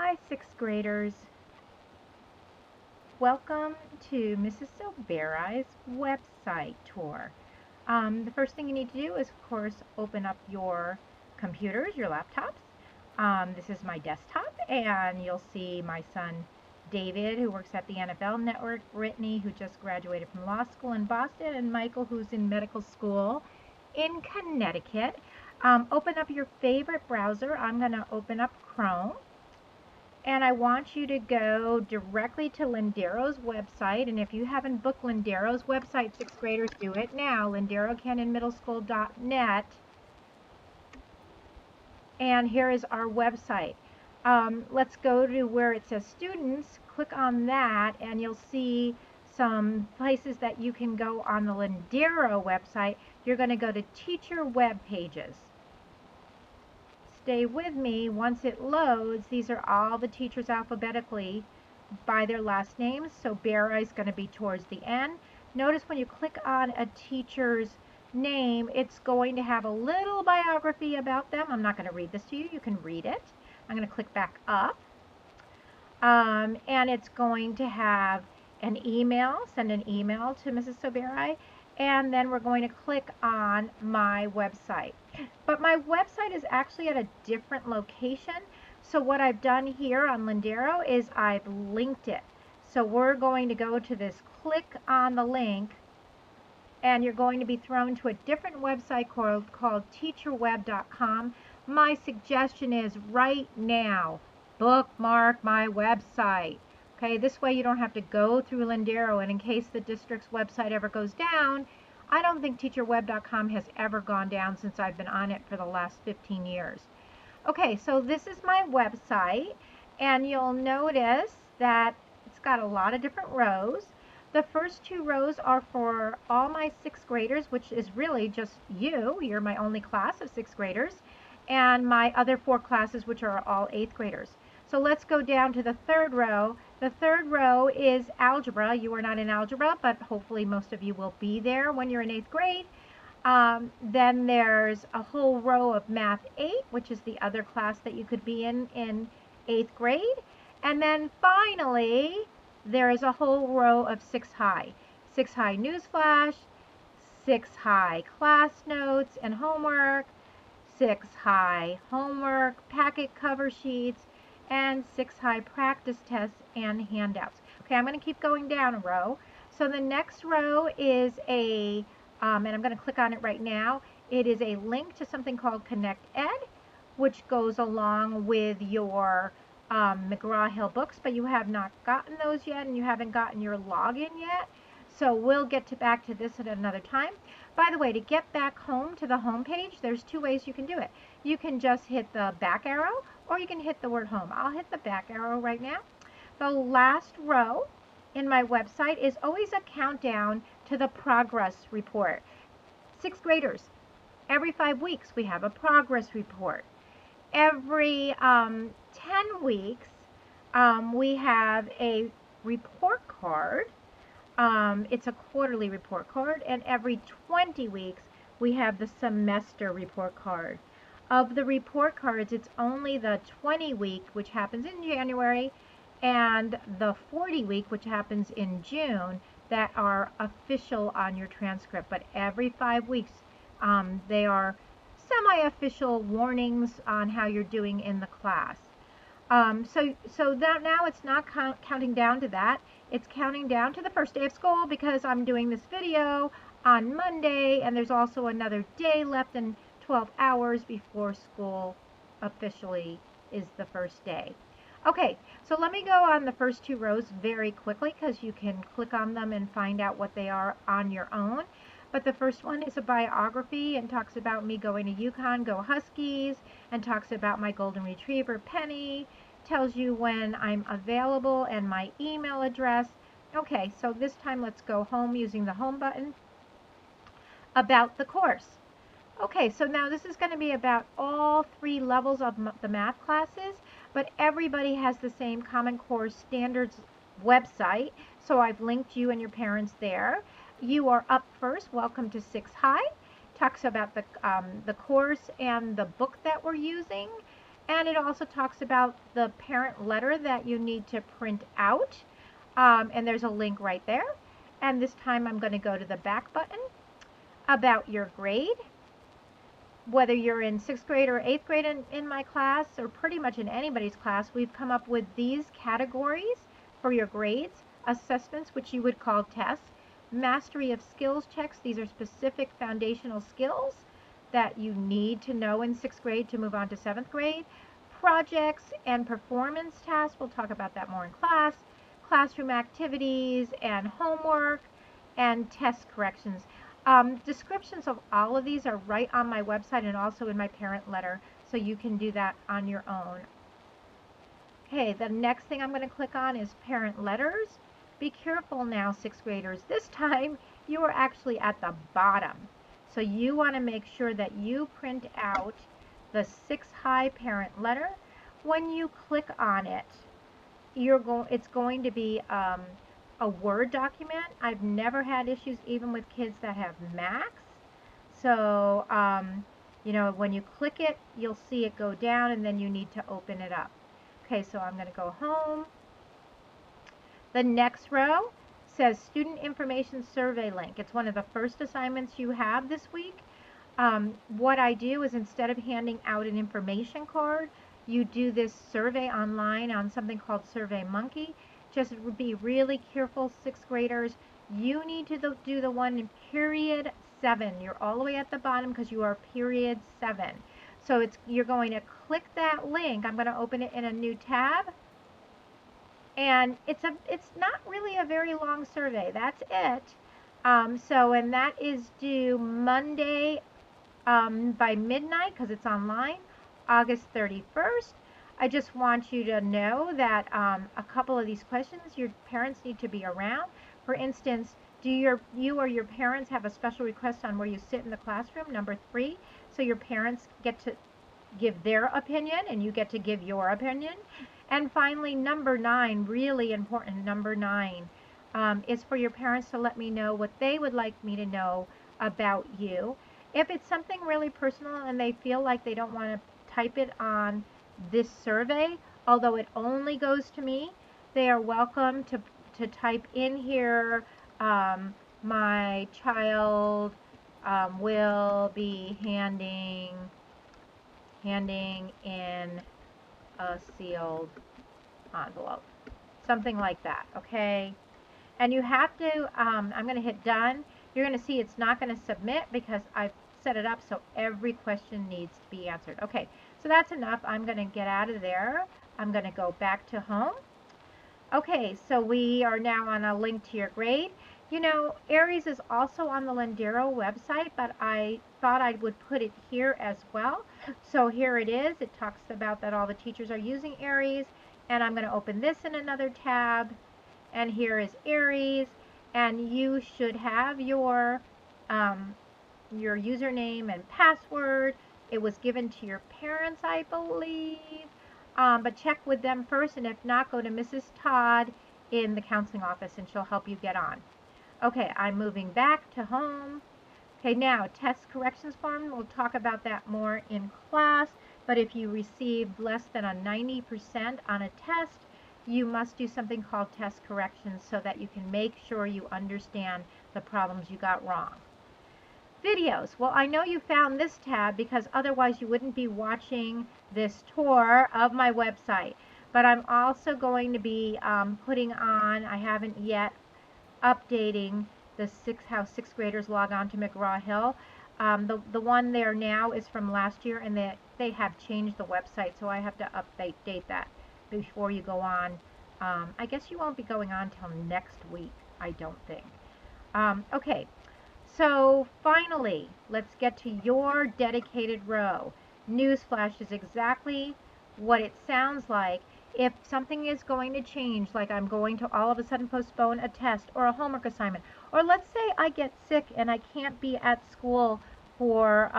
Hi, sixth graders. Welcome to Mrs. Sobieraj's website tour. The first thing you need to do is, of course, open up your computers, your laptops. This is my desktop, and you'll see my son David, who works at the NFL Network, Brittany, who just graduated from law school in Boston, and Michael, who's in medical school in Connecticut. Open up your favorite browser. I'm going to open up Chrome. And I want you to go directly to Lindero's website. And if you haven't booked Lindero's website, sixth graders, do it now. LinderoCannonMiddleSchool.net. And here is our website. Let's go to where it says students. Click on that, and you'll see some places that you can go on the Lindero website. You're going to go to Teacher Web Pages. Stay with me. Once it loads, these are all the teachers alphabetically by their last names. So Sobieraj is going to be towards the end. Notice when you click on a teacher's name, it's going to have a little biography about them. I'm not going to read this to you. You can read it. I'm going to click back up. And it's going to have an email. Send an email to Mrs. Sobieraj. And then we're going to click on my website. But my website is actually at a different location. So what I've done here on Lindero is I've linked it. So we're going to go to this, click on the link, and you're going to be thrown to a different website called teacherweb.com. My suggestion is right now, bookmark my website. Okay, this way you don't have to go through Lindero, and in case the district's website ever goes down, I don't think teacherweb.com has ever gone down since I've been on it for the last 15 years. Okay, so this is my website, and you'll notice that it's got a lot of different rows. The first two rows are for all my sixth graders, which is really just you. You're my only class of sixth graders, and my other four classes, which are all eighth graders. So let's go down to the third row. The third row is algebra. You are not in algebra, but hopefully most of you will be there when you're in eighth grade. Then there's a whole row of Math 8, which is the other class that you could be in eighth grade. And then finally, there is a whole row of 6 High. 6 High Newsflash, 6 High Class Notes and Homework, 6 High Homework Packet Cover Sheets, and 6 High Practice Tests and Handouts. Okay, I'm going to keep going down a row. So the next row is and I'm going to click on it right now. It is a link to something called Connect Ed, which goes along with your McGraw-Hill books, but you have not gotten those yet, and you haven't gotten your login yet. So we'll get back to this at another time. By the way, to get back home to the home page, there's two ways you can do it. You can just hit the back arrow, or you can hit the word home. I'll hit the back arrow right now. The last row in my website is always a countdown to the progress report. Sixth graders, every 5 weeks we have a progress report. Every 10 weeks we have a report card. It's a quarterly report card, and every 20 weeks we have the semester report card. Of the report cards, it's only the 20 week, which happens in January, and the 40 week, which happens in June, that are official on your transcript. But every 5 weeks, they are semi-official warnings on how you're doing in the class. So that now it's not counting down to that. It's counting down to the first day of school, because I'm doing this video on Monday, and there's also another day left and 12 hours before school officially is the first day. Okay, so let me go on the first two rows very quickly, because you can click on them and find out what they are on your own. But the first one is a biography and talks about me going to UConn, go Huskies, and talks about my golden retriever, Penny, tells you when I'm available and my email address. Okay, so this time let's go home using the home button. About the course. Okay, so now this is going to be about all 3 levels of the math classes, but everybody has the same Common Core Standards website, so I've linked you and your parents there. You are up first. Welcome to 6 High. Talks about the course and the book that we're using. And it also talks about the parent letter that you need to print out. And there's a link right there. And this time I'm going to go to the back button about your grade. Whether you're in 6th grade or 8th grade in my class, or pretty much in anybody's class, we've come up with these categories for your grades. Assessments, which you would call tests. Mastery of skills checks. These are specific foundational skills that you need to know in 6th grade to move on to 7th grade. Projects and performance tasks. We'll talk about that more in class. Classroom activities and homework and test corrections. Descriptions of all of these are right on my website and also in my parent letter, so you can do that on your own. Okay, the next thing I'm going to click on is parent letters. Be careful now, 6th graders. This time you are actually at the bottom. So you want to make sure that you print out the 6 high parent letter. When you click on it, it's going to be a Word document. I've never had issues even with kids that have Macs. So, you know, when you click it, you'll see it go down and then you need to open it up. Okay, so I'm going to go home. The next row says Student Information Survey link. It's one of the first assignments you have this week. What I do is instead of handing out an information card, you do this survey online on something called SurveyMonkey. Just be really careful, 6th graders. You need to do the one in period 7. You're all the way at the bottom because you are period 7. So you're going to click that link. I'm going to open it in a new tab. And it's not really a very long survey. That's it. And that is due Monday by midnight because it's online, August 31st. I just want you to know that a couple of these questions, your parents need to be around. For instance, do you or your parents have a special request on where you sit in the classroom? Number 3, so your parents get to give their opinion and you get to give your opinion. And finally, number 9, really important, number 9, is for your parents to let me know what they would like me to know about you. If it's something really personal and they feel like they don't want to type it on this survey, although it only goes to me, they are welcome to type in here, my child will be handing in a sealed envelope. Something like that, okay? And you have to, I'm going to hit done. You're going to see it's not going to submit because I've set it up so every question needs to be answered. Okay, so that's enough. I'm going to get out of there. I'm going to go back to home. Okay, so we are now on a link to your grade. You know, Aries is also on the Lendero website, but I thought I would put it here as well. So here it is. It talks about that all the teachers are using Aries, and I'm going to open this in another tab. And here is Aries, and you should have your username and password. It was given to your parents, I believe. But check with them first, and if not, go to Mrs. Todd in the counseling office, and she'll help you get on. Okay, I'm moving back to home. Okay, now, test corrections form. We'll talk about that more in class, but if you received less than a 90% on a test, you must do something called test corrections so that you can make sure you understand the problems you got wrong. Videos. Well, I know you found this tab because otherwise you wouldn't be watching this tour of my website. But I'm also going to be putting on, I haven't yet, updating how 6th graders log on to McGraw-Hill. The one there now is from last year, and they have changed the website, so I have to update that before you go on. I guess you won't be going on till next week, I don't think. Okay. So finally, let's get to your dedicated row. Newsflash is exactly what it sounds like. If something is going to change, like I'm going to all of a sudden postpone a test or a homework assignment, or let's say I get sick and I can't be at school for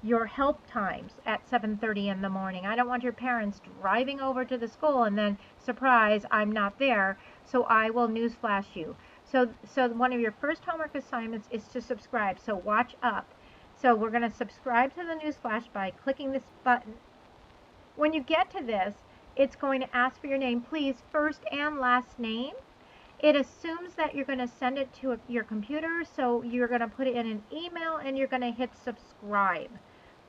your help times at 7:30 in the morning. I don't want your parents driving over to the school and then, surprise, I'm not there, so I will newsflash you. So one of your first homework assignments is to subscribe. So watch up. So we're going to subscribe to the newsflash by clicking this button. When you get to this, it's going to ask for your name, please, first and last name. It assumes that you're going to send it to your computer, so you're going to put it in an email and you're going to hit subscribe.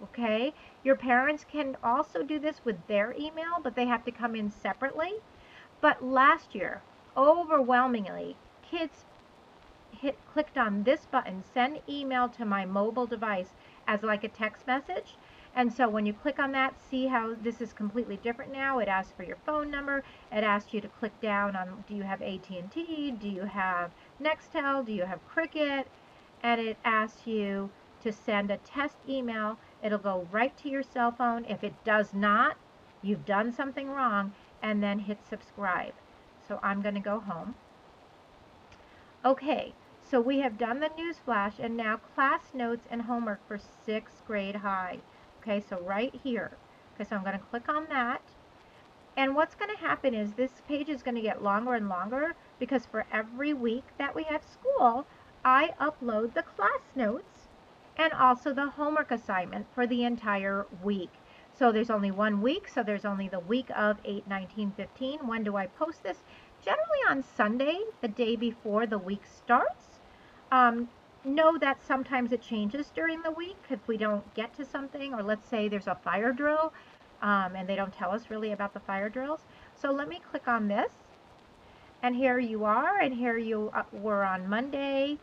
Okay? Your parents can also do this with their email, but they have to come in separately. But last year, overwhelmingly, kids clicked on this button, send email to my mobile device, as like a text message. And so when you click on that, see how this is completely different now. It asks for your phone number. It asks you to click down on, do you have AT&T? Do you have Nextel? Do you have Cricket? And it asks you to send a test email. It'll go right to your cell phone. If it does not, you've done something wrong, and then hit subscribe. So I'm going to go home. Okay, so we have done the news flash, and now class notes and homework for 6th grade high. Okay, so right here. Okay, so I'm going to click on that. And what's going to happen is this page is going to get longer and longer because for every week that we have school, I upload the class notes and also the homework assignment for the entire week. So there's only 1 week, so there's only the week of 8/19/15. When do I post this? Generally on Sunday, the day before the week starts. Know that sometimes it changes during the week if we don't get to something, or let's say there's a fire drill and they don't tell us really about the fire drills. So let me click on this, and here you are, and here you were on Monday,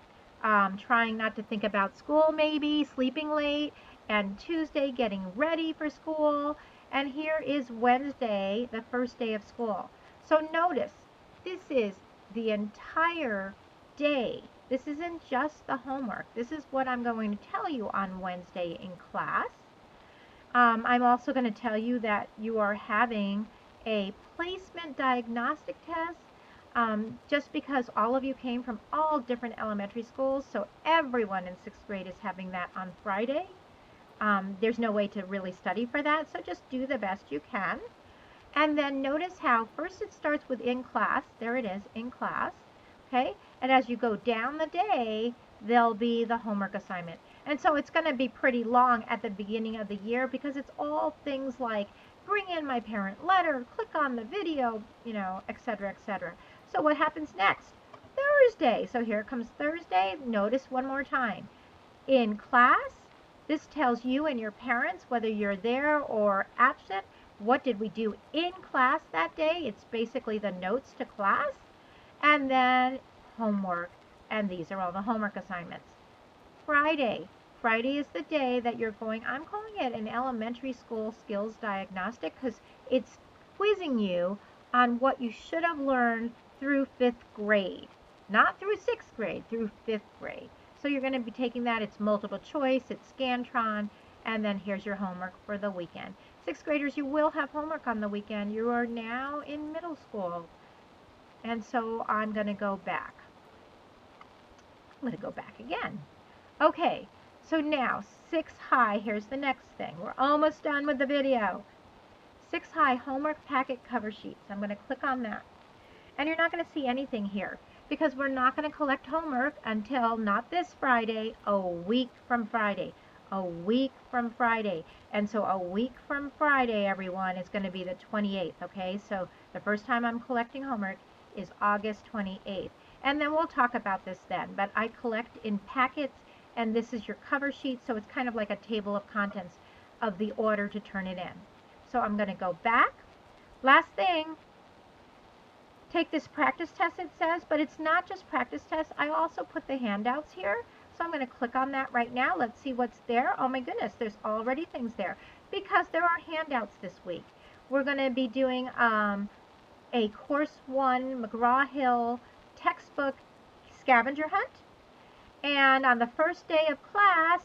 trying not to think about school maybe, sleeping late, and Tuesday getting ready for school, and here is Wednesday, the first day of school. So notice, this is the entire day. This isn't just the homework. This is what I'm going to tell you on Wednesday in class. I'm also going to tell you that you are having a placement diagnostic test, just because all of you came from all different elementary schools, so everyone in 6th grade is having that on Friday. There's no way to really study for that, so just do the best you can. And then notice how first it starts with in class. There it is, in class. Okay? And as you go down the day, there'll be the homework assignment. And so it's going to be pretty long at the beginning of the year because it's all things like bring in my parent letter, click on the video, you know, etc., etc. So what happens next? Thursday. So here comes Thursday. Notice one more time. In class, this tells you and your parents whether you're there or absent. What did we do in class that day? It's basically the notes to class. And then homework. And these are all the homework assignments. Friday. Friday is the day that you're going, I'm calling it an elementary school skills diagnostic because it's quizzing you on what you should have learned through 5th grade. Not through 6th grade, through 5th grade. So you're going to be taking that. It's multiple choice, it's Scantron, and then here's your homework for the weekend. 6th graders, you will have homework on the weekend. You are now in middle school. And so I'm going to go back. I'm going to go back again. Okay, so now 6th high, here's the next thing. We're almost done with the video. 6th high homework packet cover sheets. I'm going to click on that. And you're not going to see anything here because we're not going to collect homework until not this Friday, a week from Friday. A week from Friday. And so a week from Friday, everyone, is going to be the 28th, okay? So the first time I'm collecting homework is August 28th. And then we'll talk about this then. But I collect in packets, and this is your cover sheet, so it's kind of like a table of contents of the order to turn it in. So I'm going to go back. Last thing, take this practice test, it says, but it's not just practice tests. I also put the handouts here. So I'm going to click on that right now. Let's see what's there. Oh my goodness, there's already things there because there are handouts this week. We're going to be doing a Course 1 McGraw-Hill textbook scavenger hunt. And on the first day of class,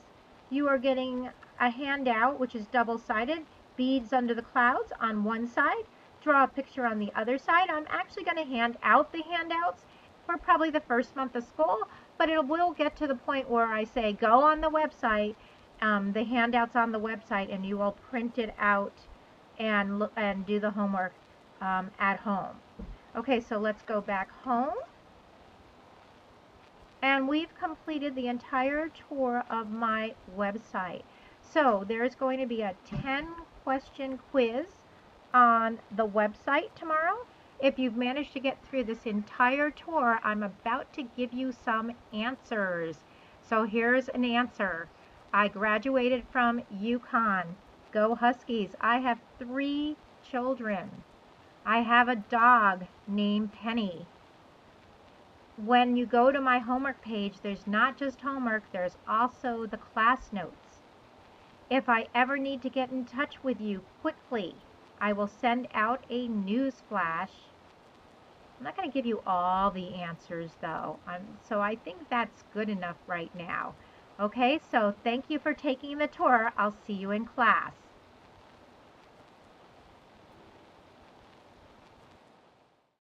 you are getting a handout, which is double-sided, beads under the clouds on one side, draw a picture on the other side. I'm actually going to hand out the handouts for probably the first month of school, but it will get to the point where I say go on the website, the handouts on the website, and you will print it out and do the homework at home. Okay, so let's go back home. And we've completed the entire tour of my website. So there's going to be a 10-question quiz on the website tomorrow. If you've managed to get through this entire tour, I'm about to give you some answers. So here's an answer. I graduated from UConn. Go Huskies. I have 3 children. I have a dog named Penny. When you go to my homework page, there's not just homework, there's also the class notes. If I ever need to get in touch with you quickly, I will send out a news flash. I'm not going to give you all the answers though. So I think that's good enough right now. Okay, so thank you for taking the tour. I'll see you in class.